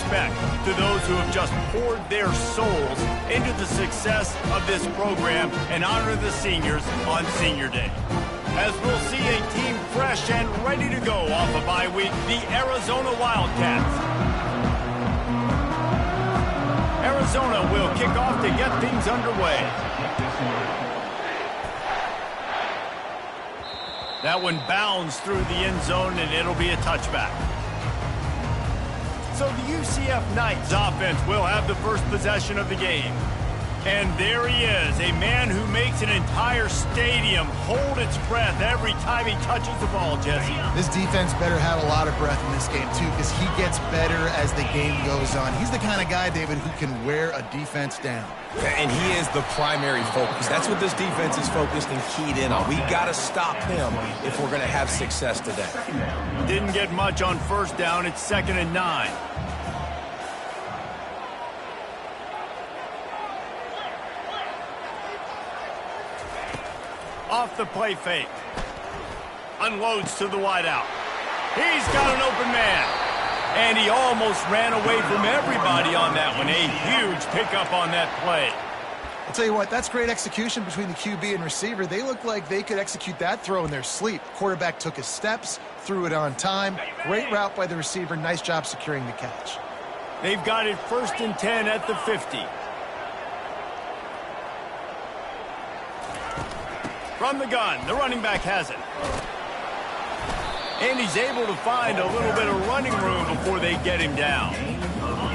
respect to those who have just poured their souls into the success of this program and honor the seniors on Senior Day. As we'll see a team fresh and ready to go off a bye week, the Arizona Wildcats. Arizona will kick off to get things underway. That one bounds through the end zone, and it'll be a touchback. So the UCF Knights offense will have the first possession of the game. And there he is, a man who makes an entire stadium hold its breath every time he touches the ball, Jesse. This defense better have a lot of breath in this game, too, because he gets better as the game goes on. He's the kind of guy, David, who can wear a defense down. And he is the primary focus. That's what this defense is focused and keyed in on. We got to stop him if we're going to have success today. Didn't get much on first down. It's 2nd and 9. Off the play fake. Unloads to the wideout. He's got an open man. And he almost ran away from everybody on that one. A huge pickup on that play. I'll tell you what, that's great execution between the QB and receiver. They look like they could execute that throw in their sleep. Quarterback took his steps, threw it on time. Great route by the receiver. Nice job securing the catch. They've got it 1st and 10 at the 50. From the gun, the running back has it. And he's able to find a little bit of running room before they get him down.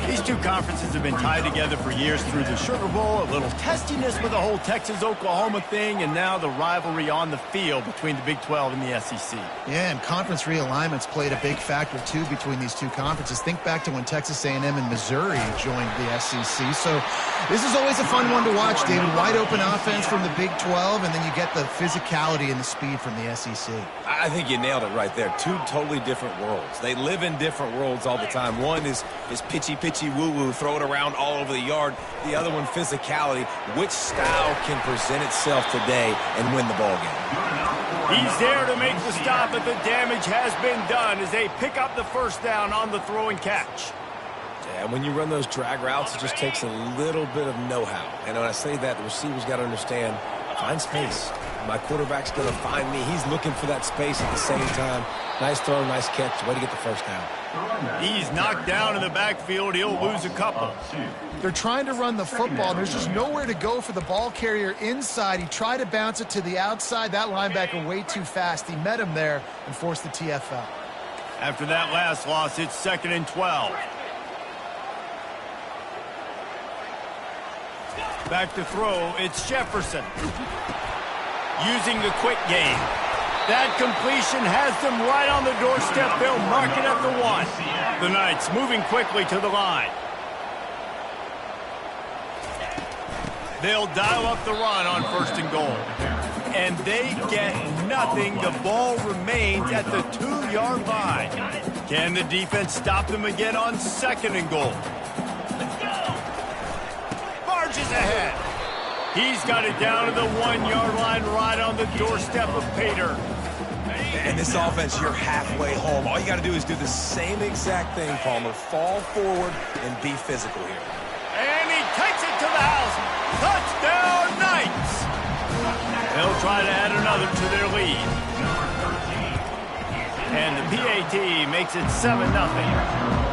These two conferences have been tied together for years through the Sugar Bowl, a little testiness with the whole Texas-Oklahoma thing, and now the rivalry on the field between the Big 12 and the SEC. Yeah, and conference realignments played a big factor, too, between these two conferences. Think back to when Texas A&M and Missouri joined the SEC. So this is always a fun one to watch, David. Wide open offense from the Big 12, and then you get the physicality and the speed from the SEC. I think you nailed it right there. Two totally different worlds. They live in different worlds all the time. One is pitchy woo-woo, throw it around all over the yard. The other one, physicality. Which style can present itself today and win the ball game? He's there to make the stop, but the damage has been done as they pick up the first down on the throw and catch. Yeah, when you run those drag routes, it just takes a little bit of know-how. And when I say that, the receiver's got to understand, find space. My quarterback's going to find me. He's looking for that space at the same time. Nice throw, nice catch. Way to get the first down. He's knocked down in the backfield. He'll lose a couple. They're trying to run the football, and there's just nowhere to go for the ball carrier inside. He tried to bounce it to the outside. That linebacker way too fast. He met him there and forced the TFL. After that last loss, it's 2nd and 12. Back to throw, it's Jefferson. Using the quick game. That completion has them right on the doorstep. They'll mark it at the 1. The Knights moving quickly to the line. They'll dial up the run on 1st and goal. And they get nothing. The ball remains at the 2-yard line. Can the defense stop them again on 2nd and goal? Barges ahead. He's got it down to the 1-yard line right on the doorstep of Pater. And this offense, you're halfway home. All you got to do is do the same exact thing, Palmer. Fall forward and be physical here. And he takes it to the house. Touchdown, Knights! They'll try to add another to their lead. And the PAT makes it 7-0.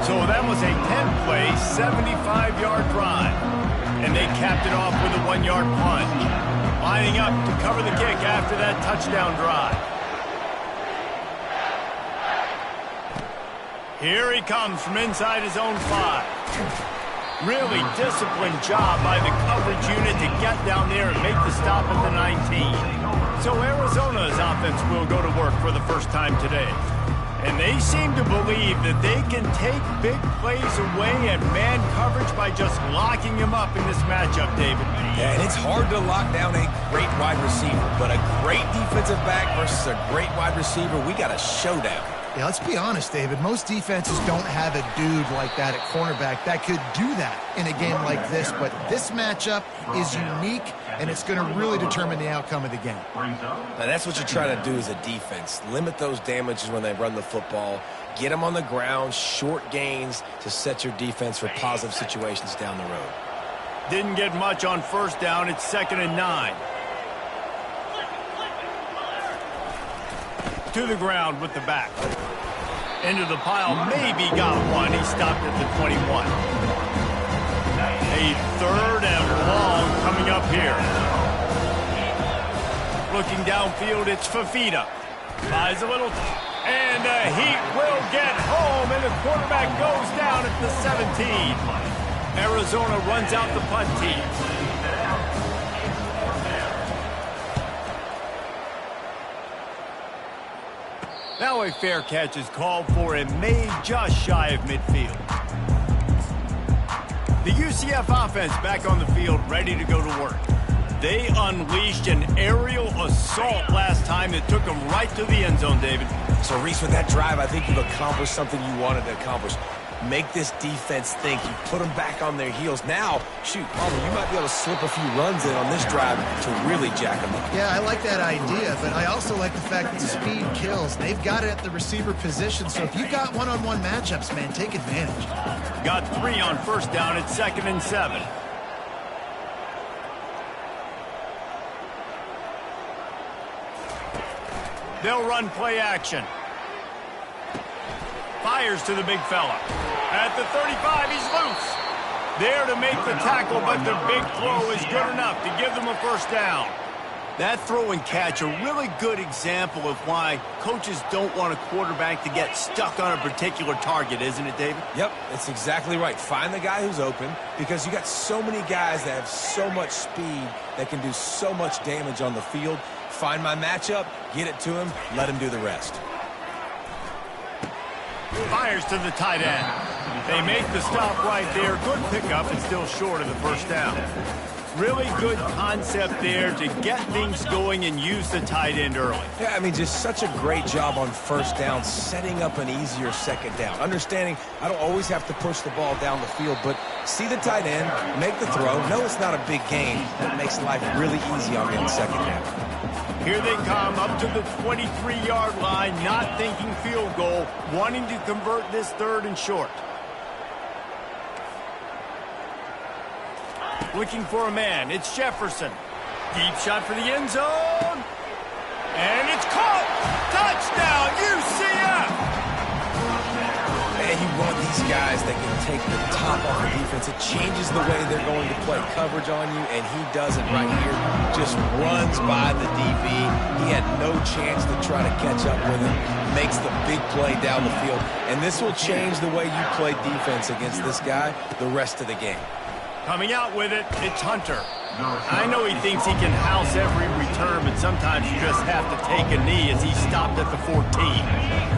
So that was a 10-play, 75-yard drive. And they capped it off with a 1-yard plunge. Lining up to cover the kick after that touchdown drive. Here he comes from inside his own 5. Really disciplined job by the coverage unit to get down there and make the stop at the 19. So Arizona's offense will go to work for the first time today. And they seem to believe that they can take big plays away and man coverage by just locking him up in this matchup, David. Yeah, and it's hard to lock down a great wide receiver, but a great defensive back versus a great wide receiver, we got a showdown. Yeah, let's be honest, David. Most defenses don't have a dude like that at cornerback that could do that in a game like this, but this matchup is unique, and it's going to really determine the outcome of the game. Now, that's what you try to do as a defense. Limit those damages when they run the football. Get them on the ground, short gains to set your defense for positive situations down the road. Didn't get much on first down. It's 2nd and 9. To the ground with the back. Into the pile, maybe got one. He stopped at the 21. A 3rd and long coming up here. Looking downfield, it's Fafita. Buys a little, and he will get home, and the quarterback goes down at the 17. Arizona runs out the punt team. Now a fair catch is called for and made just shy of midfield. The UCF offense back on the field, ready to go to work. They unleashed an aerial assault last time that took them right to the end zone, David. So, Reese, with that drive, I think you've accomplished something you wanted to accomplish. Make this defense think. You put them back on their heels. Now, shoot, Palmer, you might be able to slip a few runs in on this drive to really jack them up. Yeah, I like that idea, but I also like the fact that speed kills. They've got it at the receiver position, so if you've got one-on-one matchups, man, take advantage. Got 3 on first down. It's 2nd and 7. They'll run play action. Fires to the big fella. At the 35, he's loose. There to make the tackle, but the big throw is good enough to give them a first down. That throw and catch, a really good example of why coaches don't want a quarterback to get stuck on a particular target, isn't it, David? Yep, that's exactly right. Find the guy who's open, because you got so many guys that have so much speed that can do so much damage on the field. Find my matchup, get it to him, let him do the rest. Fires to the tight end. They make the stop right there. Good pickup and still short of the first down. Really good concept there to get things going and use the tight end early. Yeah, I mean, just such a great job on first down, setting up an easier second down. Understanding I don't always have to push the ball down the field, but see the tight end, make the throw. No, it's not a big gain. That makes life really easy on me in the second down. Here they come up to the 23-yard line, not thinking field goal, wanting to convert this 3rd and short. Looking for a man. It's Jefferson. Deep shot for the end zone. And it's caught. Touchdown, UCF. Man, you want these guys that can take the top off the defense. It changes the way they're going to play coverage on you, and he does it right here. Just runs by the DB. He had no chance to try to catch up with him. Makes the big play down the field. And this will change the way you play defense against this guy the rest of the game. Coming out with it, it's Hunter. I know he thinks he can house every return, but sometimes you just have to take a knee as he stopped at the 14.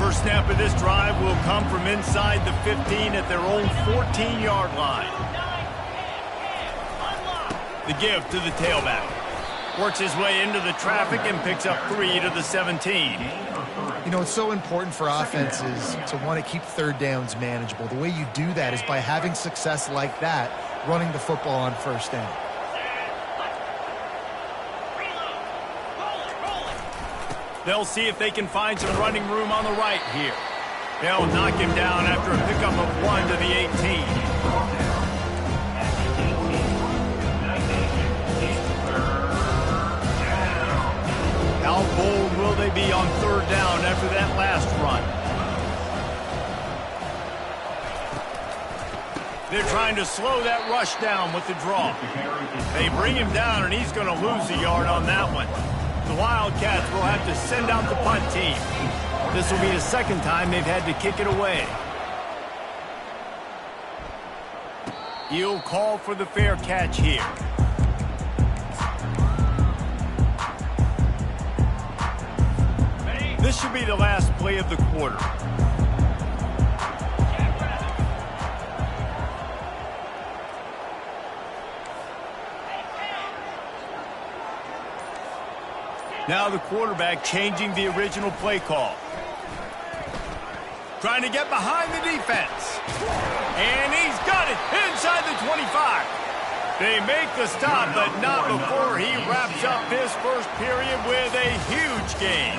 First snap of this drive will come from inside the 15 at their own 14-yard line. The give to the tailback. Works his way into the traffic and picks up 3 to the 17. You know, it's so important for offenses to want to keep 3rd downs manageable. The way you do that is by having success like that, running the football on first down. They'll see if they can find some running room on the right here. They'll knock him down after a pickup of 1 to the 18. How bold will they be on 3rd down after that last run? They're trying to slow that rush down with the draw. They bring him down, and he's going to lose a yard on that one. The Wildcats will have to send out the punt team. This will be the 2nd time they've had to kick it away. He'll call for the fair catch here. This should be the last play of the quarter. Now the quarterback changing the original play call. Trying to get behind the defense. And he's got it inside the 25. They make the stop, but not before he wraps up his first period with a huge gain.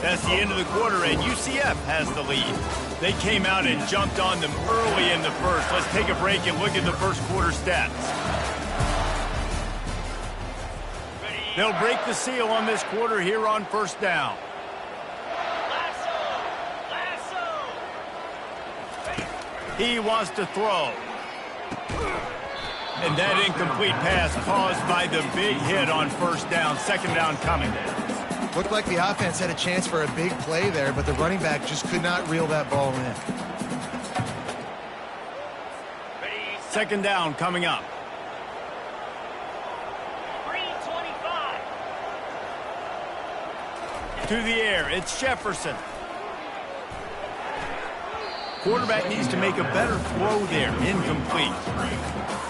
That's the end of the quarter, and UCF has the lead. They came out and jumped on them early in the first. Let's take a break and look at the first quarter stats. They'll break the seal on this quarter here on first down. He wants to throw. And that incomplete pass caused by the big hit on first down. Second down coming. Looked like the offense had a chance for a big play there, but the running back just could not reel that ball in. Second down coming up. 3:25. To the air, it's Jefferson. Quarterback needs to make a better throw there. Incomplete.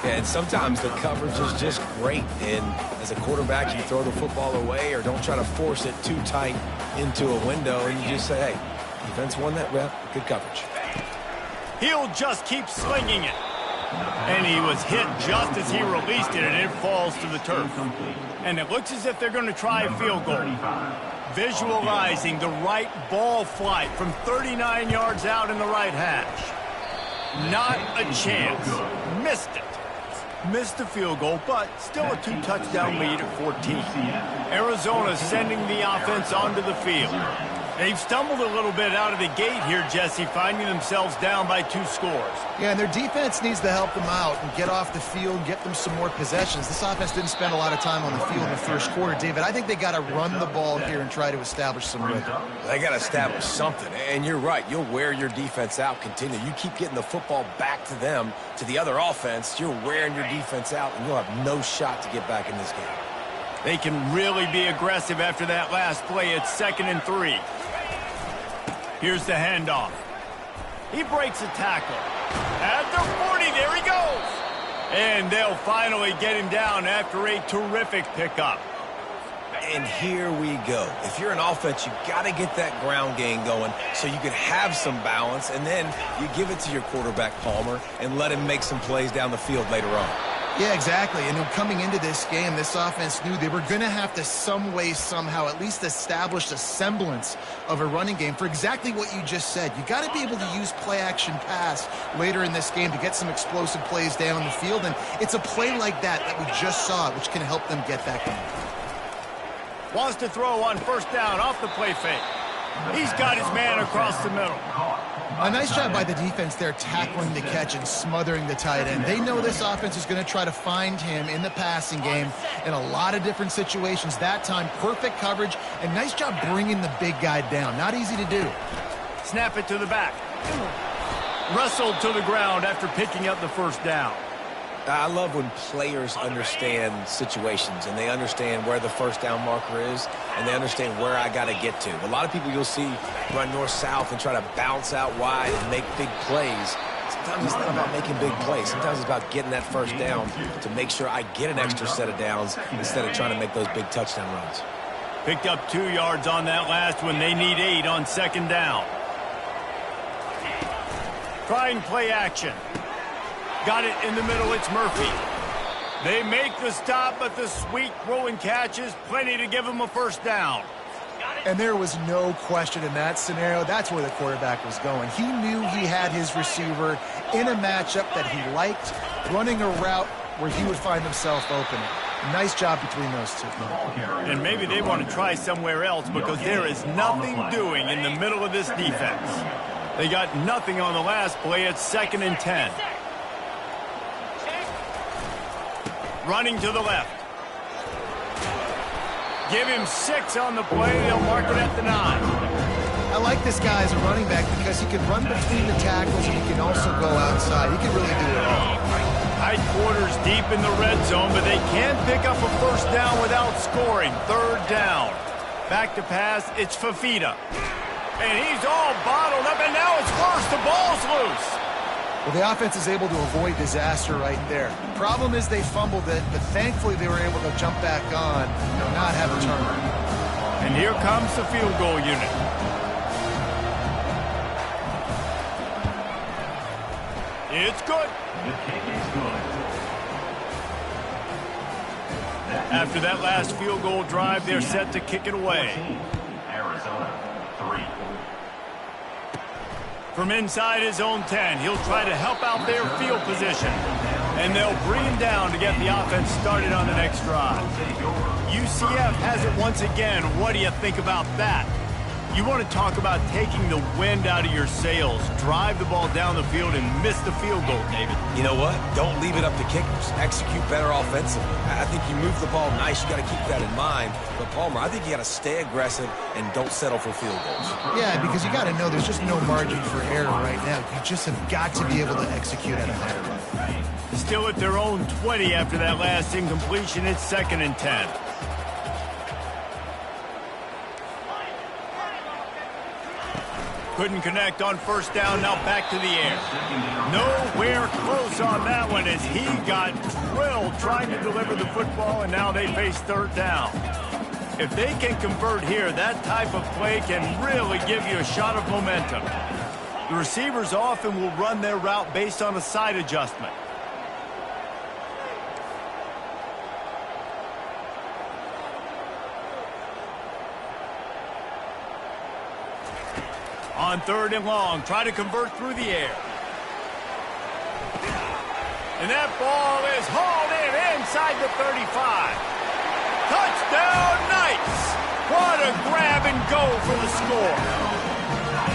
Yeah, and sometimes the coverage is just great. And as a quarterback, you throw the football away or don't try to force it too tight into a window. And you just say, hey, defense won that rep. Good coverage. He'll just keep slinging it. And he was hit just as he released it, and it falls to the turf. And it looks as if they're going to try a field goal. Visualizing the right ball flight from 39 yards out in the right hash. Not a chance. Missed it. Missed the field goal, but still a 2-touchdown lead at 14. Arizona sending the offense onto the field. They've stumbled a little bit out of the gate here, Jesse, finding themselves down by 2 scores. Yeah, and their defense needs to help them out and get off the field, get them some more possessions. This offense didn't spend a lot of time on the field in the first quarter, David. I think they got to run the ball here and try to establish some rhythm. They got to establish something. And you're right. You'll wear your defense out. Continue. You keep getting the football back to them, to the other offense. You're wearing your defense out, and you'll have no shot to get back in this game. They can really be aggressive after that last play. It's 2nd and 3. Here's the handoff. He breaks a tackle. At the 40, there he goes. And they'll finally get him down after a terrific pickup. And here we go. If you're an offense, you got to get that ground game going so you can have some balance, and then you give it to your quarterback, Palmer, and let him make some plays down the field later on. Yeah, exactly. And coming into this game, this offense knew they were going to have to some way, somehow, at least establish a semblance of a running game for exactly what you just said. You got to be able to use play-action pass later in this game to get some explosive plays down the field. And it's a play like that we just saw, which can help them get that going. Wants to throw on first down off the play fake. He's got his man across the middle. A nice job by the defense there tackling the catch and smothering the tight end. They know this offense is going to try to find him in the passing game in a lot of different situations. That time, perfect coverage, and nice job bringing the big guy down. Not easy to do. Snap it to the back. Wrestled to the ground after picking up the first down. I love when players understand situations and they understand where the first down marker is and they understand where I got to get to. A lot of people you'll see run north-south and try to bounce out wide and make big plays. Sometimes it's not about making big plays. Sometimes it's about getting that first down to make sure I get an extra set of downs instead of trying to make those big touchdown runs. Picked up 2 yards on that last one. They need 8 on second down. Trying play action. Got it in the middle, it's Murphy. They make the stop, but the sweet throw and catch is plenty to give them a first down. And there was no question in that scenario. That's where the quarterback was going. He knew he had his receiver in a matchup that he liked, running a route where he would find himself open. Nice job between those two. And maybe they want to try somewhere else because there is nothing doing in the middle of this defense. They got nothing on the last play. It's 2nd and 10. Running to the left. Give him 6 on the play. They'll mark it at the 9. I like this guy as a running back because he can run between the tackles and he can also go outside. He can really do it all. Tight quarters deep in the red zone, but they can't pick up a first down without scoring. 3rd down. Back to pass. It's Fafita. And he's all bottled up, and now it's worse. The ball's loose. Well, the offense is able to avoid disaster right there. Problem is they fumbled it, but thankfully they were able to jump back on and not have a turnover. And here comes the field goal unit. It's good. After that last field goal drive, they're set to kick it away. Arizona, 3. From inside his own 10, he'll try to help out their field position. And they'll bring him down to get the offense started on the next drive. UCF has it once again. What do you think about that? You want to talk about taking the wind out of your sails. Drive the ball down the field and miss the field goal, David. You know what? Don't leave it up to kickers. Execute better offensively. I think you move the ball nice. You got to keep that in mind. But, Palmer, I think you got to stay aggressive and don't settle for field goals. Yeah, because you got to know there's just no margin for error right now. You just have got to be able to execute at a higher level. Still at their own 20 after that last incompletion. It's 2nd and 10. Couldn't connect on first down, now back to the air. Nowhere close on that one as he got drilled trying to deliver the football, and now they face 3rd down. If they can convert here, that type of play can really give you a shot of momentum. The receivers often will run their route based on a side adjustment. On 3rd and long, try to convert through the air. And that ball is hauled in inside the 35. Touchdown, Knights! What a grab and go for the score.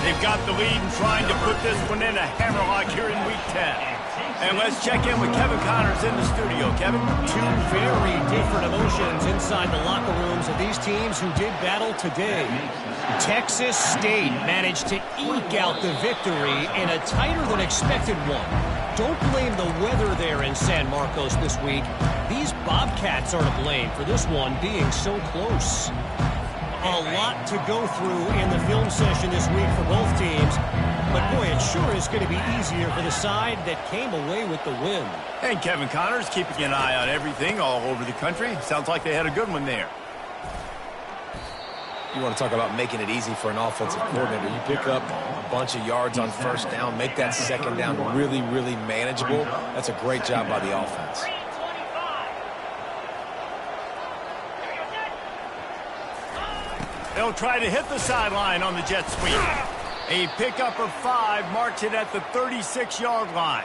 They've got the lead and trying to put this one in a hammerlock here in Week 10. And let's check in with Kevin Connors in the studio. Kevin? Two very different emotions inside the locker rooms of these teams who did battle today. Texas State managed to eke out the victory in a tighter than expected one. Don't blame the weather there in San Marcos this week. These Bobcats are to blame for this one being so close. A lot to go through in the film session this week for both teams. But, boy, it sure is going to be easier for the side that came away with the win. And Kevin Connors keeping an eye on everything all over the country. Sounds like they had a good one there. You want to talk about making it easy for an offensive coordinator. You pick up a bunch of yards on first down, make that 2nd down really, really manageable. That's a great job by the offense. They'll try to hit the sideline on the jet sweep. A pickup of 5 marks it at the 36-yard line.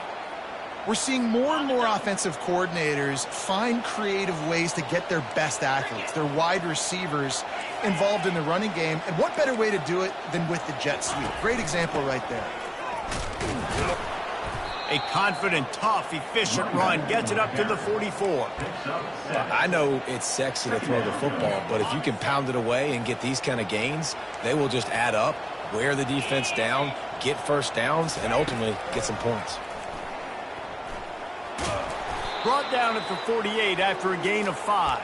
We're seeing more and more offensive coordinators find creative ways to get their best athletes, their wide receivers, involved in the running game. And what better way to do it than with the jet sweep? Great example right there. A confident, tough, efficient run gets it up to the 44. I know it's sexy to throw the football, but if you can pound it away and get these kind of gains, they will just add up, wear the defense down, get first downs, and ultimately get some points. Brought down at the 48 after a gain of 5.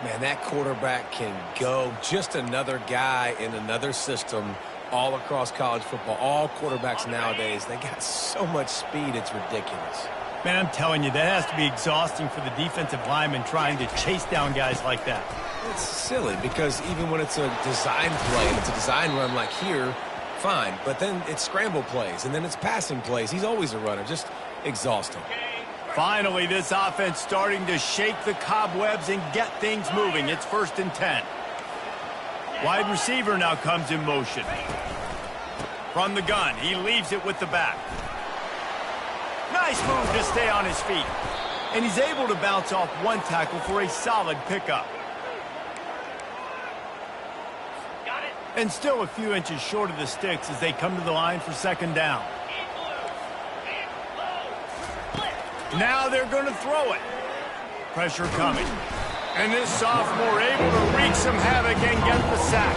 Man, that quarterback can go. Just another guy in another system all across college football. All quarterbacks nowadays, they got so much speed, it's ridiculous. Man, I'm telling you, that has to be exhausting for the defensive lineman trying to chase down guys like that. It's silly because even when it's a design play, it's a design run like here, fine. But then it's scramble plays, and then it's passing plays. He's always a runner. Just exhausting. Finally, this offense starting to shake the cobwebs and get things moving. It's 1st and 10. Wide receiver now comes in motion. From the gun, he leaves it with the back. Nice move to stay on his feet. And he's able to bounce off one tackle for a solid pickup. Got it. And still a few inches short of the sticks as they come to the line for 2nd down. Now they're going to throw it. Pressure coming. And this sophomore able to wreak some havoc and get the sack.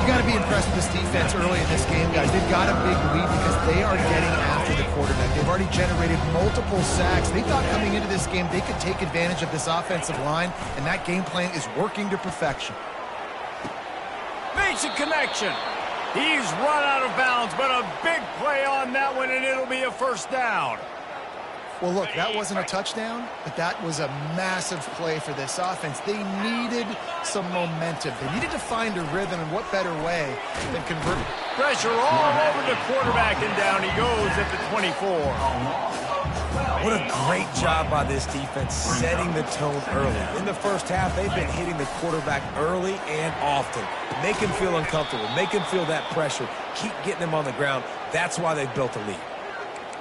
You got to be impressed with this defense early in this game, guys. They've got a big lead because they are getting after the quarterback. They've already generated multiple sacks. They thought coming into this game they could take advantage of this offensive line, and that game plan is working to perfection. Makes a connection. He's run out of bounds, but a big play on that one, and it'll be a 1st down. Well, look, that wasn't a touchdown, but that was a massive play for this offense. They needed some momentum. They needed to find a rhythm, and what better way than convert. Pressure all over the quarterback, and down he goes at the 24. What a great job by this defense setting the tone early. In the first half, they've been hitting the quarterback early and often. Make him feel uncomfortable. Make him feel that pressure. Keep getting him on the ground. That's why they've built a lead.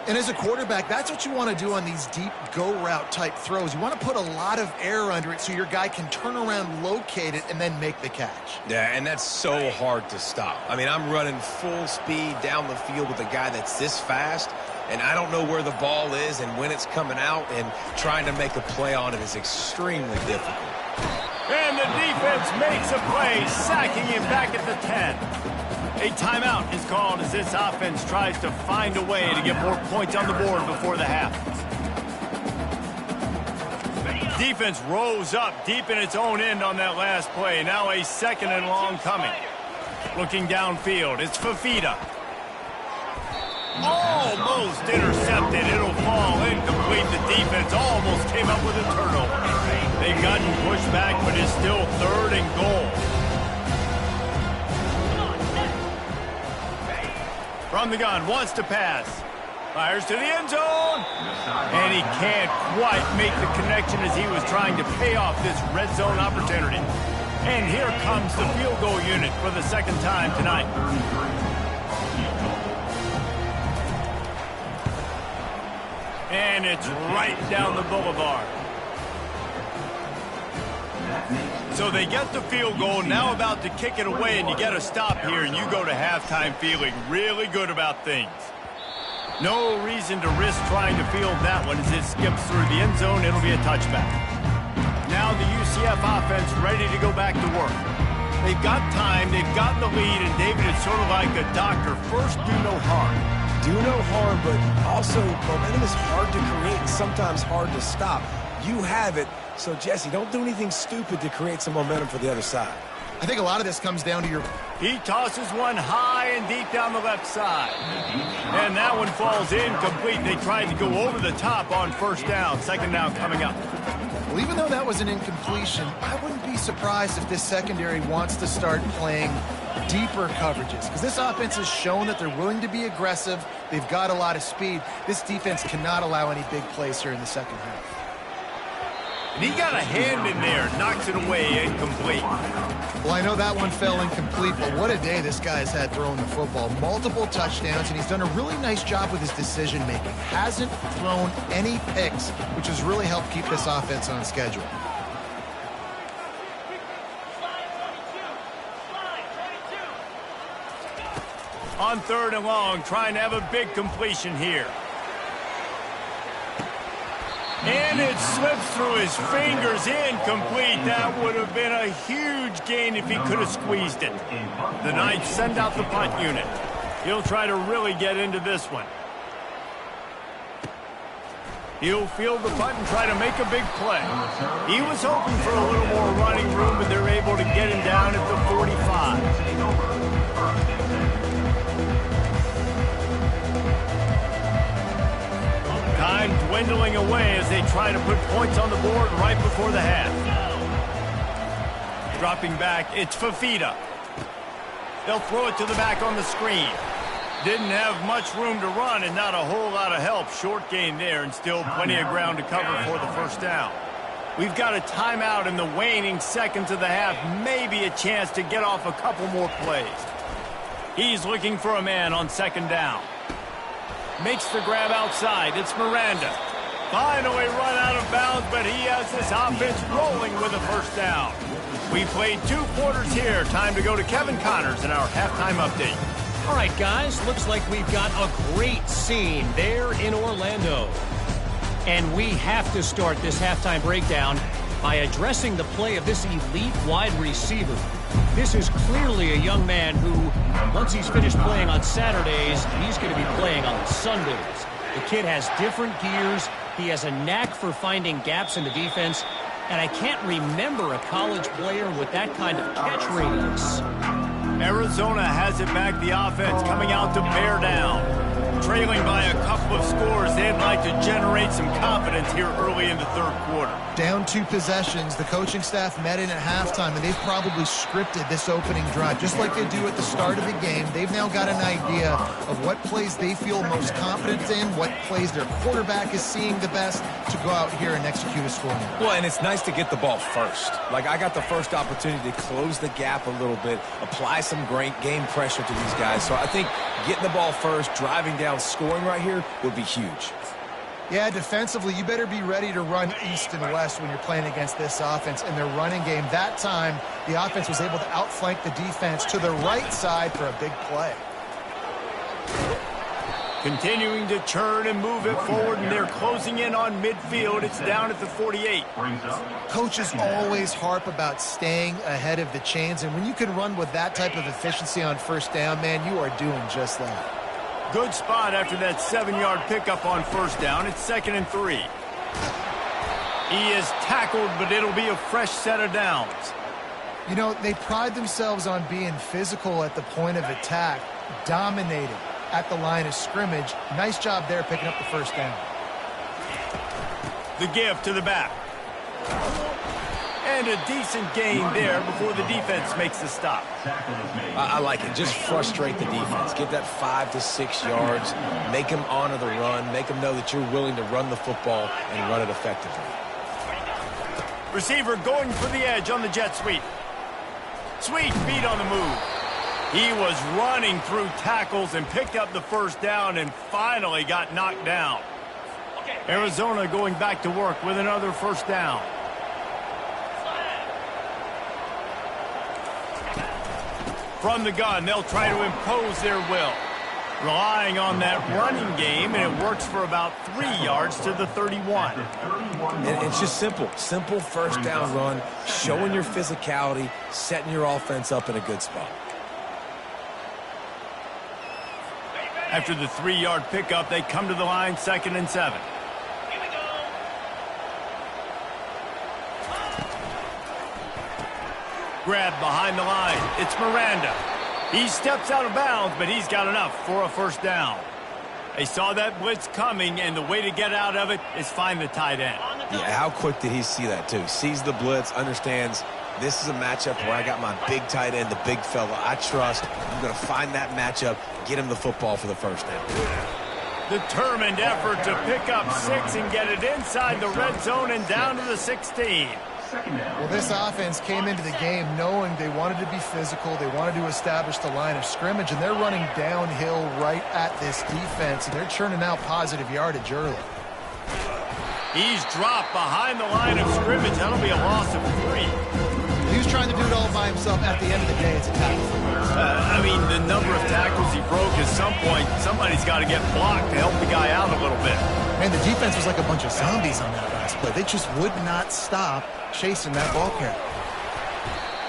And as a quarterback, that's what you want to do on these deep go route type throws. You want to put a lot of air under it so your guy can turn around, locate it, and then make the catch. Yeah, and that's so hard to stop. I mean, I'm running full speed down the field with a guy that's this fast, and I don't know where the ball is and when it's coming out, and trying to make a play on it is extremely difficult. And the defense makes a play, sacking him back at the 10. A timeout is called as this offense tries to find a way to get more points on the board before the half. Defense rose up deep in its own end on that last play. Now a 2nd and long coming. Looking downfield, it's Fifita. Almost intercepted. It'll fall incomplete. The defense almost came up with a turnover. They've gotten pushed back, but it's still 3rd and goal. From the gun, wants to pass. Fires to the end zone. And he can't quite make the connection as he was trying to pay off this red zone opportunity. And here comes the field goal unit for the 2nd time tonight. And it's right down the boulevard. So they get the field goal, now about to kick it away, and you get a stop here, and you go to halftime feeling really good about things. No reason to risk trying to field that one as it skips through the end zone. It'll be a touchback. Now the UCF offense ready to go back to work. They've got time, they've gotten the lead, and David, it's sort of like a doctor. First, do no harm. Do no harm, but also momentum is hard to create and sometimes hard to stop. You have it. So, Jesse, don't do anything stupid to create some momentum for the other side. I think a lot of this comes down to your... He tosses one high and deep down the left side. And that one falls incomplete. They tried to go over the top on 1st down. 2nd down coming up. Well, even though that was an incompletion, I wouldn't be surprised if this secondary wants to start playing deeper coverages, because this offense has shown that they're willing to be aggressive. They've got a lot of speed. This defense cannot allow any big plays here in the 2nd half. And he got a hand in there, knocks it away, incomplete. Well, I know that one fell incomplete, but what a day this guy's had throwing the football. Multiple touchdowns, and he's done a really nice job with his decision-making. Hasn't thrown any picks, which has really helped keep this offense on schedule. On 3rd and long, trying to have a big completion here. And it slips through his fingers, incomplete. That would have been a huge gain if he could have squeezed it. The Knights send out the punt unit. He'll try to really get into this one. He'll field the punt and try to make a big play. He was hoping for a little more running room, but they're able to get him down at the 45. Time dwindling away as they try to put points on the board right before the half. Dropping back, it's Fifita. They'll throw it to the back on the screen. Didn't have much room to run and not a whole lot of help. Short gain there and still plenty of ground to cover for the 1st down. We've got a timeout in the waning seconds of the half. Maybe a chance to get off a couple more plays. He's looking for a man on 2nd down. Makes the grab outside. It's Miranda. Finally run out of bounds, but he has this offense rolling with a 1st down. We played 2 quarters here. Time to go to Kevin Connors in our halftime update. All right, guys, looks like we've got a great scene there in Orlando. And we have to start this halftime breakdown by addressing the play of this elite wide receiver. This is clearly a young man who, once he's finished playing on Saturdays, he's going to be playing on Sundays. The kid has different gears. He has a knack for finding gaps in the defense. And I can't remember a college player with that kind of catch radius. Arizona has it back, the offense coming out to bear down. trailing by a couple of scores, they'd like to generate some confidence here early in the third quarter. Down 2 possessions, the coaching staff met in at halftime, and they've probably scripted this opening drive. Just like they do at the start of the game, they've now got an idea of what plays they feel most confident in, what plays their quarterback is seeing the best to go out here and execute a scoring. Well, and it's nice to get the ball first. Like, I got the first opportunity to close the gap a little bit, apply some great game pressure to these guys. So I think getting the ball first, driving down, scoring right here would be huge. Yeah, defensively, you better be ready to run east and west when you're playing against this offense in their running game. That time, the offense was able to outflank the defense to the right side for a big play. Continuing to churn and move it forward, and they're closing in on midfield. It's down at the 48. Coaches always harp about staying ahead of the chains, and when you can run with that type of efficiency on first down, man, you are doing just that. Good spot after that 7-yard pickup on first down. It's 2nd and 3. He is tackled, but it'll be a fresh set of downs. You know, they pride themselves on being physical at the point of attack, dominating at the line of scrimmage. Nice job there picking up the first down. The give to the back. And a decent gain there before the defense makes the stop. I like it. Just frustrate the defense. Get that 5 to 6 yards. Make them honor the run. Make them know that you're willing to run the football and run it effectively. Receiver going for the edge on the jet sweep. Sweet feet on the move. He was running through tackles and picked up the first down and finally got knocked down. Arizona going back to work with another first down. From the gun, they'll try to impose their will. Relying on that running game, and it works for about 3 yards to the 31. And it's just simple. Simple first down run, showing your physicality, setting your offense up in a good spot. After the 3-yard pickup, they come to the line, 2nd and 7. Here we go. Grab behind the line. It's Miranda. He steps out of bounds, but he's got enough for a first down. They saw that blitz coming, and the way to get out of it is find the tight end. Yeah, how quick did he see that, too? Sees the blitz, understands this is a matchup where I got my big tight end, the big fella I trust. I'm going to find that matchup, get him the football for the first down. Determined effort to pick up 6 and get it inside the red zone and down to the 16. Well, this offense came into the game knowing they wanted to be physical, they wanted to establish the line of scrimmage, and they're running downhill right at this defense, and they're churning out positive yardage early. He's dropped behind the line of scrimmage. That'll be a loss of 3. He was trying to do it all by himself. At the end of the day, it's a tackle. I mean, the number of tackles he broke, at some point, somebody's got to get blocked to help the guy out a little bit. Man, the defense was like a bunch of zombies on that last play. They just would not stop chasing that ball carrier.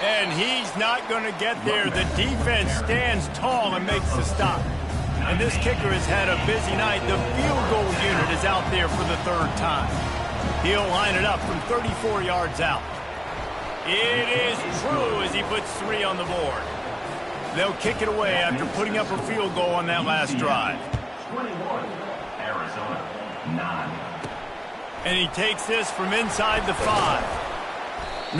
And he's not going to get there. The defense stands tall and makes the stop. And this kicker has had a busy night. The field goal unit is out there for the 3rd time. He'll line it up from 34 yards out. It is true as he puts 3 on the board. They'll kick it away after putting up a field goal on that last drive. 21, Arizona, 9. And he takes this from inside the 5.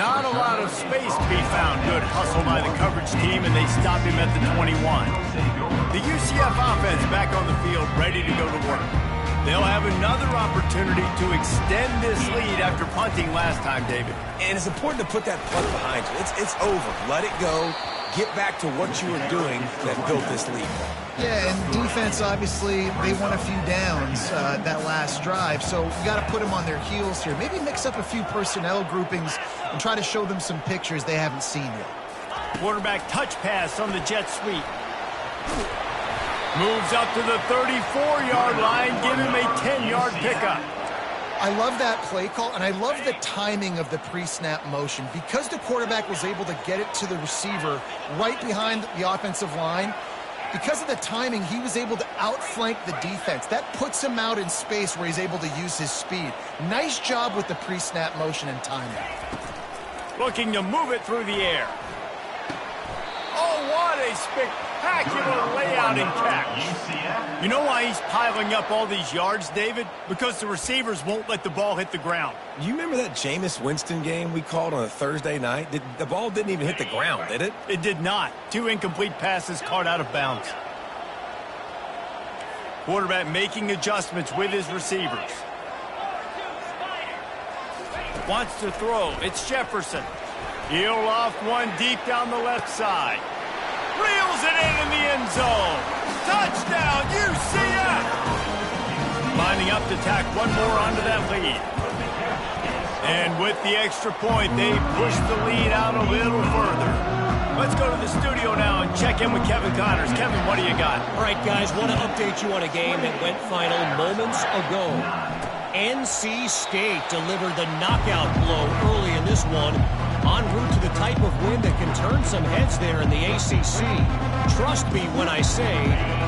Not a lot of space to be found. Good hustle by the coverage team, and they stop him at the 21. The UCF offense back on the field, ready to go to work. They'll have another opportunity to extend this lead after punting last time, David. And it's important to put that punt behind you. It's over. Let it go. Get back to what you were doing that built this lead. Yeah, and defense, obviously, they won a few downs that last drive, so you got to put them on their heels here. Maybe mix up a few personnel groupings and try to show them some pictures they haven't seen yet. Quarterback touch pass on the jet sweep. Moves up to the 34-yard line, give him a 10-yard pickup. I love that play call, and I love the timing of the pre-snap motion. Because the quarterback was able to get it to the receiver right behind the offensive line, because of the timing, he was able to outflank the defense. That puts him out in space where he's able to use his speed. Nice job with the pre-snap motion and timing. Looking to move it through the air. Oh, what a spectacular layout and catch. You know why he's piling up all these yards, David? Because the receivers won't let the ball hit the ground. You remember that Jameis Winston game we called on a Thursday night? The ball didn't even hit the ground, did it? It did not. 2 incomplete passes caught out of bounds. Quarterback making adjustments with his receivers. Wants to throw. It's Jefferson. He'll loft one deep down the left side. Reels it in the end zone. Touchdown, UCF! Lining up to tack one more onto that lead. And with the extra point, they push the lead out a little further. Let's go to the studio now and check in with Kevin Connors. Kevin, what do you got? All right, guys, want to update you on a game that went final moments ago. NC State delivered the knockout blow early in this one, en route to the type of win that can turn some heads there in the ACC. Trust me when I say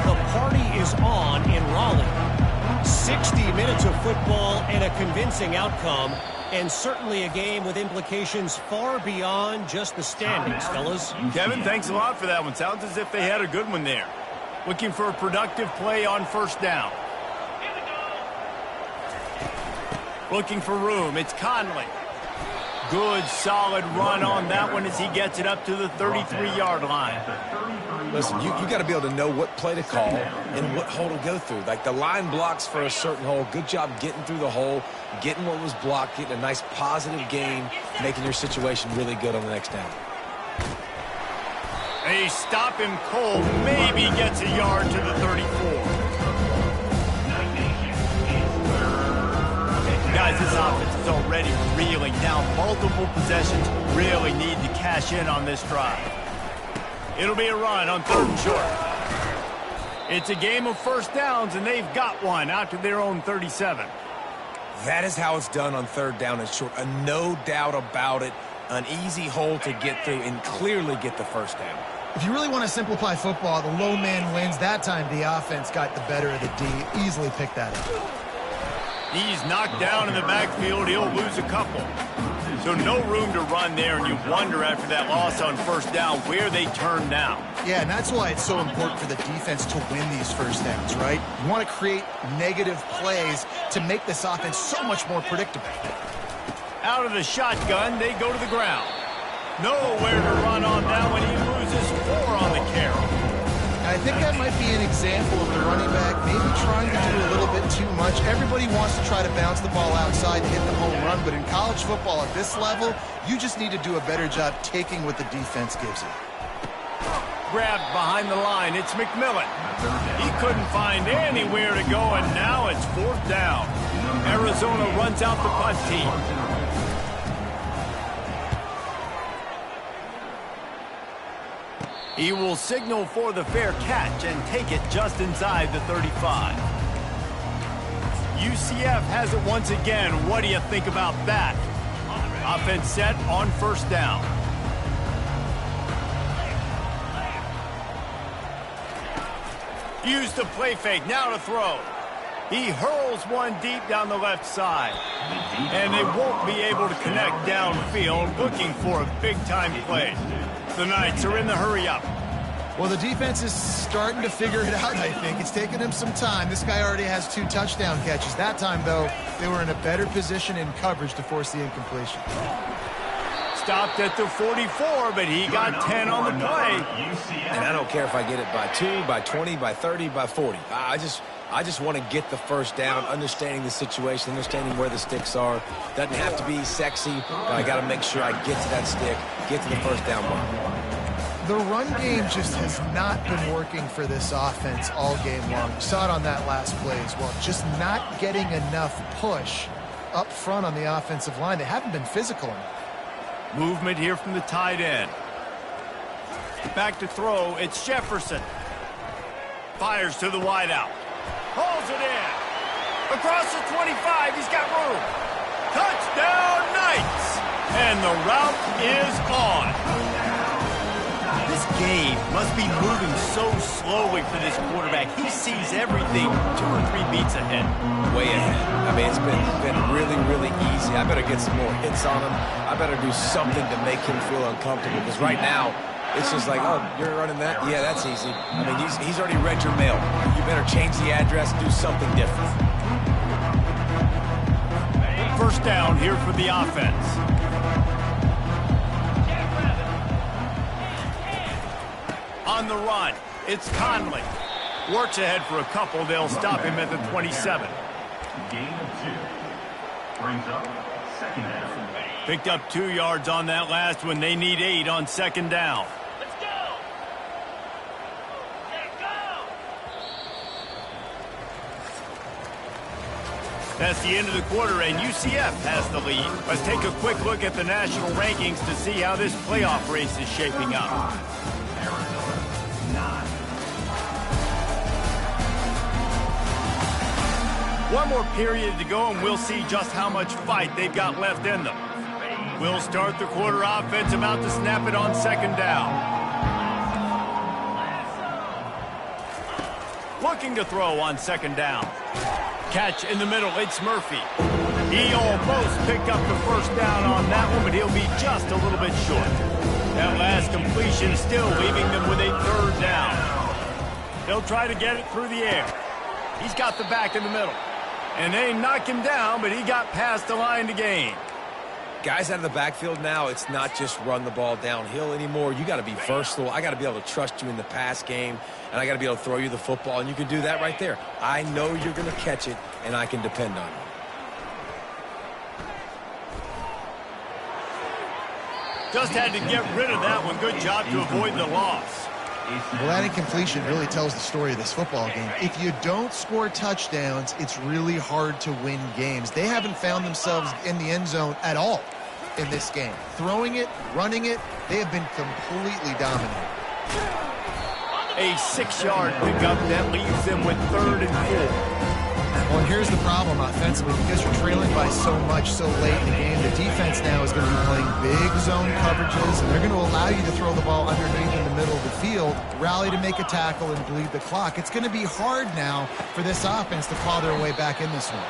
the party is on in Raleigh. 60 minutes of football and a convincing outcome, and certainly a game with implications far beyond just the standings, fellas. Kevin, thanks a lot for that one. Sounds as if they had a good one there. Looking for a productive play on first down. Looking for room. It's Conley. Good, solid run on that one as he gets it up to the 33-yard line. Listen, you got to be able to know what play to call and what hole to go through. Like the line blocks for a certain hole. Good job getting through the hole, getting what was blocked, getting a nice positive gain, making your situation really good on the next down. They stop him cold. Maybe gets a yard to the 34. Guys, this offense is already reeling down. Multiple possessions, really need to cash in on this drive. It'll be a run on 3rd and short. It's a game of first downs, and they've got one out to their own 37. That is how it's done on 3rd down and short. No doubt about it. An easy hole to get through and clearly get the first down. If you really want to simplify football, the low man wins. That time the offense got the better of the D. Easily picked that up. He's knocked down in the backfield. He'll lose a couple. So no room to run there, and you wonder after that loss on first down where they turn now. Yeah, and that's why it's so important for the defense to win these first downs, right? You want to create negative plays to make this offense so much more predictable. Out of the shotgun, they go to the ground. Nowhere to run on that one. He loses 4 on the carry. I think that might be an example of the running back maybe trying to do a little bit too much. Everybody wants to try to bounce the ball outside and hit the home run, but in college football at this level, you just need to do a better job taking what the defense gives you. Grabbed behind the line. It's McMillan. He couldn't find anywhere to go, and now it's 4th down. Arizona runs out the punt team. He will signal for the fair catch and take it just inside the 35. UCF has it once again. What do you think about that? Offense set on first down. Use the play fake. Now to throw. He hurls one deep down the left side. And they won't be able to connect downfield, looking for a big-time play. The Knights are in the hurry-up. Well, the defense is starting to figure it out, I think. It's taken him some time. This guy already has 2 touchdown catches. That time, though, they were in a better position in coverage to force the incompletion. Stopped at the 44, but he got 10 on the play. And I don't care if I get it by 2, by 20, by 30, by 40. I just want to get the first down, understanding the situation, understanding where the sticks are. Doesn't have to be sexy, but I got to make sure I get to that stick, get to the first down mark. The run game just has not been working for this offense all game long. We saw it on that last play as well. Just not getting enough push up front on the offensive line. They haven't been physical enough. Movement here from the tight end. Back to throw. It's Jefferson. Fires to the wideout. Pulls it in. Across the 25. He's got room. Touchdown, Knights. And the route is on. This game must be moving so slowly for this quarterback. He sees everything 2 or 3 beats ahead. Way ahead. I mean, it's been really, really easy. I better get some more hits on him. I better do something to make him feel uncomfortable, because right now, It's just like, oh, you're running that? Yeah, that's easy. I mean, he's already read your mail. You better change the address, do something different. First down here for the offense. On the run, it's Conley. Works ahead for a couple. They'll stop him at the 27. Gain of 2. Brings up second down. Picked up 2 yards on that last one. They need 8 on second down. Let's go! Let it go! That's the end of the quarter, and UCF has the lead. Let's take a quick look at the national rankings to see how this playoff race is shaping up. Arizona, 9. One more period to go, and we'll see just how much fight they've got left in them. We'll start the quarter offense, about to snap it on second down. Looking to throw on second down. Catch in the middle, it's Murphy. He almost picked up the first down on that one, but he'll be just a little bit short. That last completion still leaving them with a third down. They'll try to get it through the air. He's got the back in the middle. And they knock him down, but he got past the line to gain. Guys out of the backfield now, it's not just run the ball downhill anymore. You got to be versatile. I got to be able to trust you in the pass game, and I got to be able to throw you the football, and you can do that right there. I know you're going to catch it, and I can depend on you. Just had to get rid of that one. Good job to avoid the loss. Well, that incompletion really tells the story of this football game. If you don't score touchdowns, it's really hard to win games. They haven't found themselves in the end zone at all in this game. Throwing it, running it, they have been completely dominant. A 6-yard pickup that leaves them with 3rd and 4. Well, here's the problem offensively. Because you're trailing by so much so late in the game, the defense now is going to be playing big zone coverages, and they're going to allow you to throw the ball underneath in the middle of the field, rally to make a tackle, and bleed the clock. It's going to be hard now for this offense to claw their way back in this one.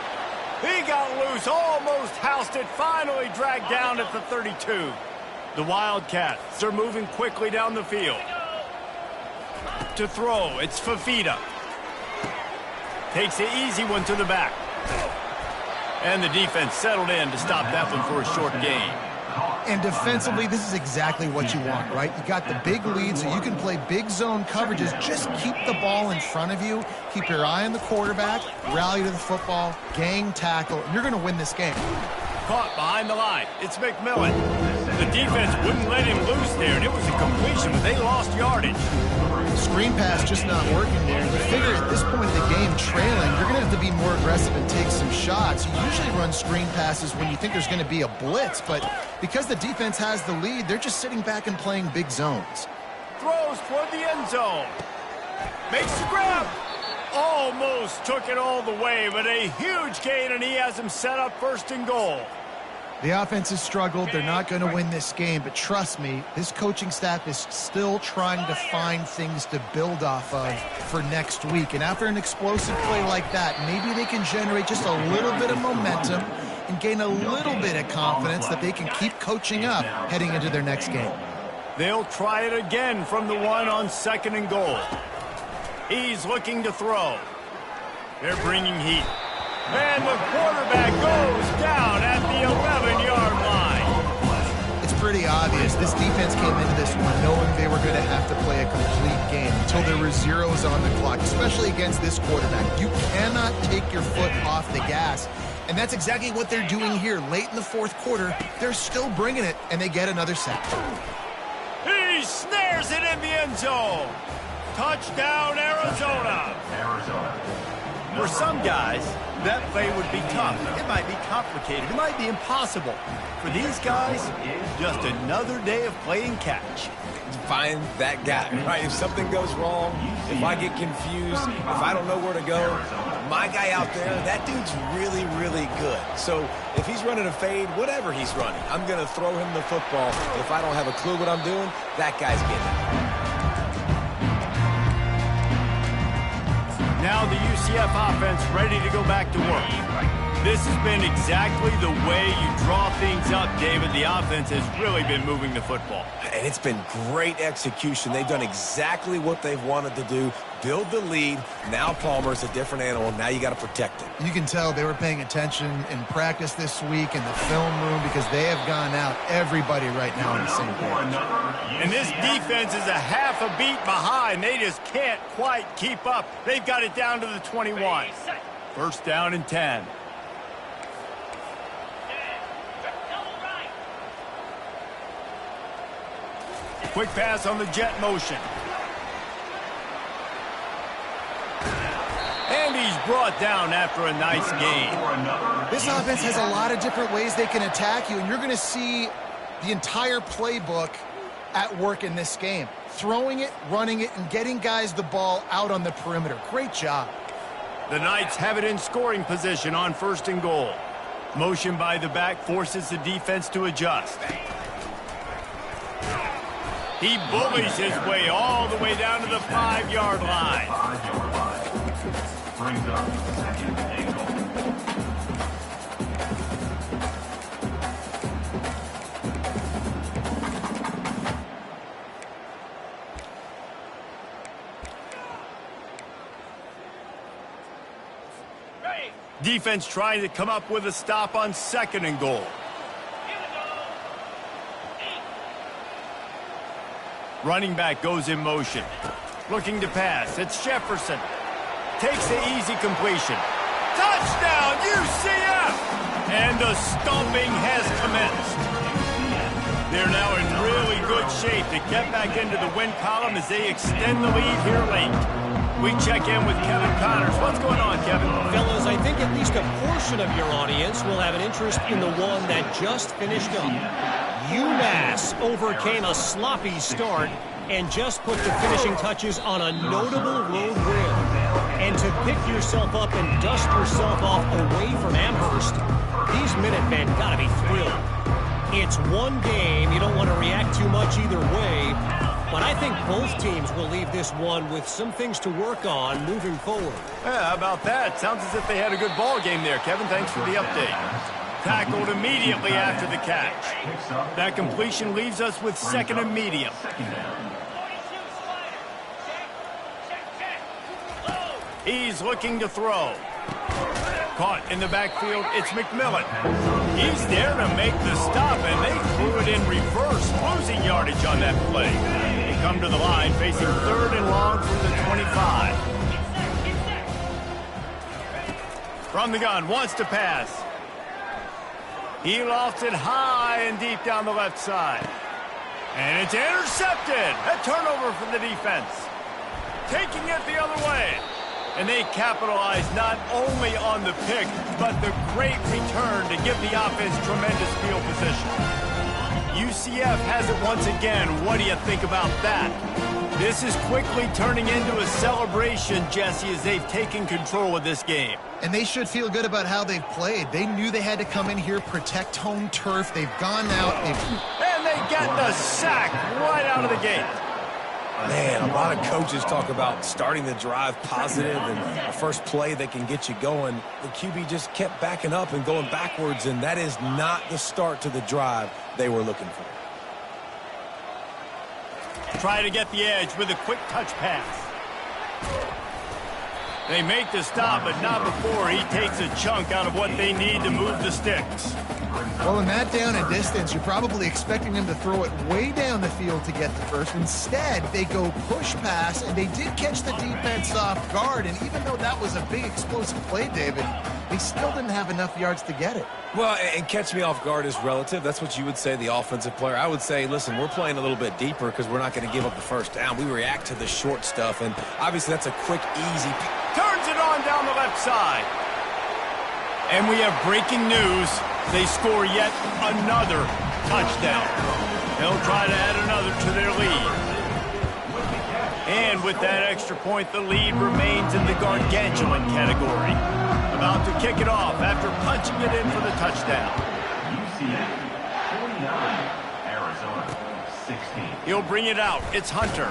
He got loose, almost housed it, finally dragged down at the 32. The Wildcats are moving quickly down the field. To throw, it's Fafita. Takes the easy one to the back. And the defense settled in to stop that one for a short gain. And defensively, this is exactly what you want, right? You got the big lead, so you can play big zone coverages. Just keep the ball in front of you. Keep your eye on the quarterback. Rally to the football. Gang tackle. You're going to win this game. Caught behind the line. It's McMillan. The defense wouldn't let him loose there, and it was a completion, but they lost yardage. Screen pass just not working there. You figure at this point in the game, trailing, you're going to have to be more aggressive and take some shots. You usually run screen passes when you think there's going to be a blitz, but because the defense has the lead, they're just sitting back and playing big zones. Throws toward the end zone. Makes the grab. Almost took it all the way, but a huge gain, and he has him set up 1st and goal. The offense has struggled. They're not going to win this game, but trust me, this coaching staff is still trying to find things to build off of for next week. And after an explosive play like that, maybe they can generate just a little bit of momentum and gain a little bit of confidence that they can keep coaching up heading into their next game. They'll try it again from the 1 on 2nd and goal. He's looking to throw. They're bringing heat. And the quarterback goes down at the 11-yard line. It's pretty obvious. This defense came into this one knowing they were going to have to play a complete game until there were zeros on the clock, especially against this quarterback. You cannot take your foot off the gas. And that's exactly what they're doing here. Late in the 4th quarter, they're still bringing it, and they get another sack. He snares it in the end zone. Touchdown, Arizona. For some guys, that play would be tough. It might be complicated. It might be impossible. For these guys, just another day of playing catch. Find that guy, right? If something goes wrong, if I get confused, if I don't know where to go, my guy out there, that dude's really, really good. So if he's running a fade, whatever he's running, I'm going to throw him the football. If I don't have a clue what I'm doing, that guy's getting it. Now the UCF offense ready to go back to work. This has been exactly the way you draw things up, David. The offense has really been moving the football. And it's been great execution. They've done exactly what they've wanted to do. Build the lead. Now Palmer's a different animal. Now you got to protect it. You can tell they were paying attention in practice this week in the film room because they have gone out everybody right now on the same page. And this defense is a half a beat behind. They just can't quite keep up. They've got it down to the 21. First down and 10. Quick pass on the jet motion. And he's brought down after a nice gain. This offense has a lot of different ways they can attack you, and you're going to see the entire playbook at work in this game. Throwing it, running it, and getting guys the ball out on the perimeter. Great job. The Knights have it in scoring position on 1st and goal. Motion by the back forces the defense to adjust. He bullies his way all the way down to the 5-yard line. 5-yard line. Brings up 2nd and goal. Defense trying to come up with a stop on 2nd and goal. Running back goes in motion. Looking to pass. It's Jefferson. Takes the easy completion. Touchdown, UCF! And the stomping has commenced. They're now in really good shape to get back into the win column as they extend the lead here late. We check in with Kevin Connors. What's going on, Kevin? Fellas, I think at least a portion of your audience will have an interest in the one that just finished up. UMass overcame a sloppy start and just put the finishing touches on a notable road win. And to pick yourself up and dust yourself off away from Amherst, these Minutemen got to be thrilled. It's one game. You don't want to react too much either way. But I think both teams will leave this one with some things to work on moving forward. Yeah, how about that? Sounds as if they had a good ball game there, Kevin. Thanks for the update. Tackled immediately after the catch. That completion leaves us with 2nd and medium. He's looking to throw. Caught in the backfield, it's McMillan. He's there to make the stop, and they threw it in reverse, losing yardage on that play. They come to the line, facing 3rd and long from the 25. From the gun, wants to pass. He lofts it high and deep down the left side. And it's intercepted. A turnover for the defense. Taking it the other way. And they capitalize not only on the pick, but the great return to give the offense tremendous field position. UCF has it once again. What do you think about that? This is quickly turning into a celebration, Jesse, as they've taken control of this game. And they should feel good about how they've played. They knew they had to come in here, protect home turf. They've gone out. And they get the sack right out of the gate. Man, a lot of coaches talk about starting the drive positive and the first play that can get you going. The QB just kept backing up and going backwards, and that is not the start to the drive they were looking for. Try to get the edge with a quick touch pass. They make the stop, but not before he takes a chunk out of what they need to move the sticks. Well, in that down and distance, you're probably expecting them to throw it way down the field to get the first. Instead, they go push pass, and they did catch the defense off guard. And even though that was a big explosive play, David, they still didn't have enough yards to get it. Well, and catch me off guard is relative. That's what you would say, the offensive player. I would say, listen, we're playing a little bit deeper because we're not going to give up the first down. We react to the short stuff, and obviously that's a quick, easy. Turns it on down the left side. And we have breaking news. They score yet another touchdown. They'll try to add another to their lead. And with that extra point, the lead remains in the gargantuan category. About to kick it off after punching it in for the touchdown. UCF 49, Arizona 16. He'll bring it out. It's Hunter.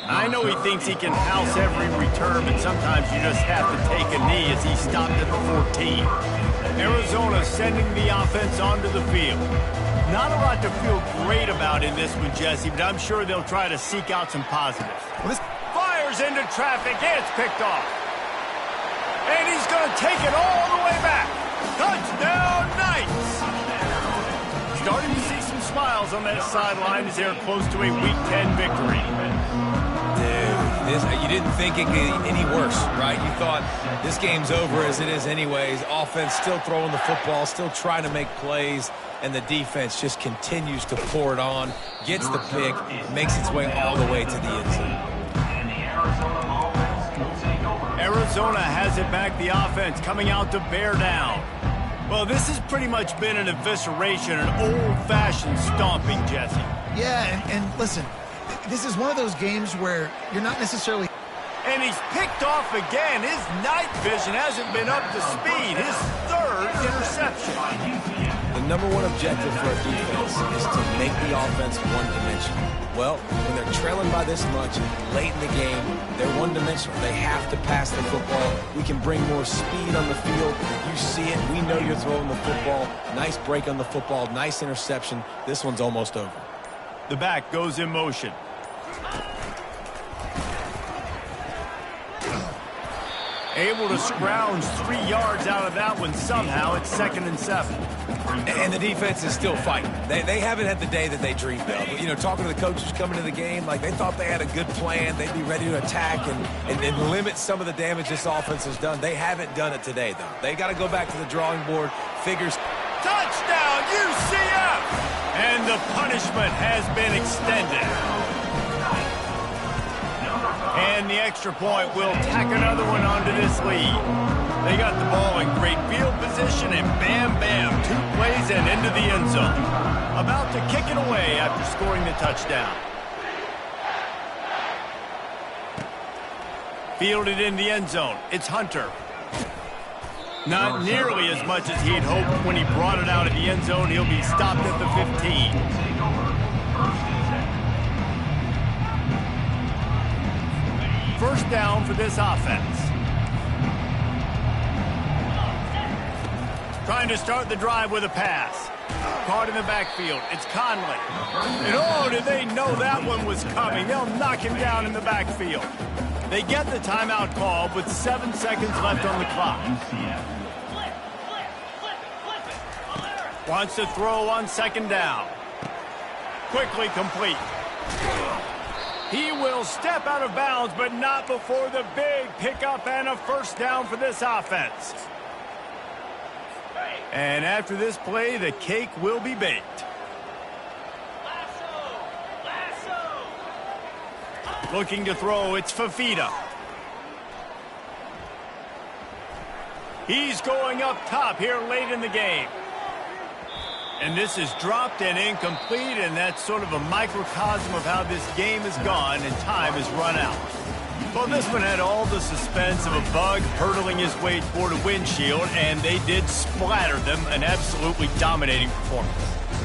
I know he thinks he can house every return, but sometimes you just have to take a knee as he stopped at the 14. Arizona sending the offense onto the field. Not a lot to feel great about in this one, Jesse, but I'm sure they'll try to seek out some positives. Well, this fires into traffic, and it's picked off. And he's going to take it all the way back. Touchdown, Knights! Starting to see some smiles on that sideline as they're close to a Week 10 victory. Dude, you didn't think it could get any worse, right? You thought this game's over as it is anyways. Offense still throwing the football, still trying to make plays, and the defense just continues to pour it on, gets the pick, makes its way all the way to the end zone. Arizona has it back, the offense coming out to bear down. Well, this has pretty much been an evisceration, an old-fashioned stomping, Jesse. Yeah, and listen, this is one of those games where you're not necessarily... And he's picked off again. His night vision hasn't been up to speed. His third interception. The number one objective for a defense is to make the offense one-dimensional. Well, when they're trailing by this much late in the game, they're one-dimensional. They have to pass the football. We can bring more speed on the field. You see it. We know you're throwing the football. Nice break on the football. Nice interception. This one's almost over. The back goes in motion. Able to scrounge 3 yards out of that one somehow. It's 2nd and 7. And the defense is still fighting. They haven't had the day that they dreamed of. You know, talking to the coaches coming to the game, like they thought they had a good plan. They'd be ready to attack and limit some of the damage this offense has done. They haven't done it today, though. They got to go back to the drawing board. Figures. Touchdown, UCF! And the punishment has been extended. And the extra point will tack another one onto this lead. They got the ball in great field position, and bam, bam, 2 plays and into the end zone. About to kick it away after scoring the touchdown. Fielded in the end zone. It's Hunter. Not nearly as much as he'd hoped when he brought it out of the end zone. He'll be stopped at the 15. First down for this offense. Trying to start the drive with a pass. Caught in the backfield. It's Conley. And oh, did they know that one was coming. They'll knock him down in the backfield. They get the timeout call with 7 seconds left on the clock. Wants to throw on 2nd down. Quickly complete. He will step out of bounds, but not before the big pickup and a first down for this offense. And after this play, the cake will be baked. Looking to throw, it's Fafita. He's going up top here late in the game. And this is dropped and incomplete, and that's sort of a microcosm of how this game has gone, and time has run out. Well, this one had all the suspense of a bug hurtling his way toward a windshield, and they did splatter them, an absolutely dominating performance.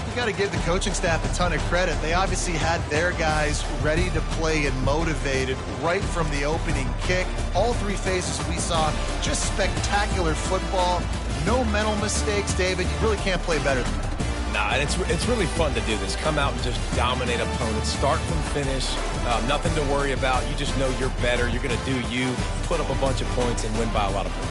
You got to give the coaching staff a ton of credit. They obviously had their guys ready to play and motivated right from the opening kick. All 3 phases we saw, just spectacular football. No mental mistakes, David. You really can't play better than that. Nah, and it's really fun to do this. Come out and just dominate opponents. Start from finish. Nothing to worry about. You just know you're better. You're going to do you, put up a bunch of points, and win by a lot of points.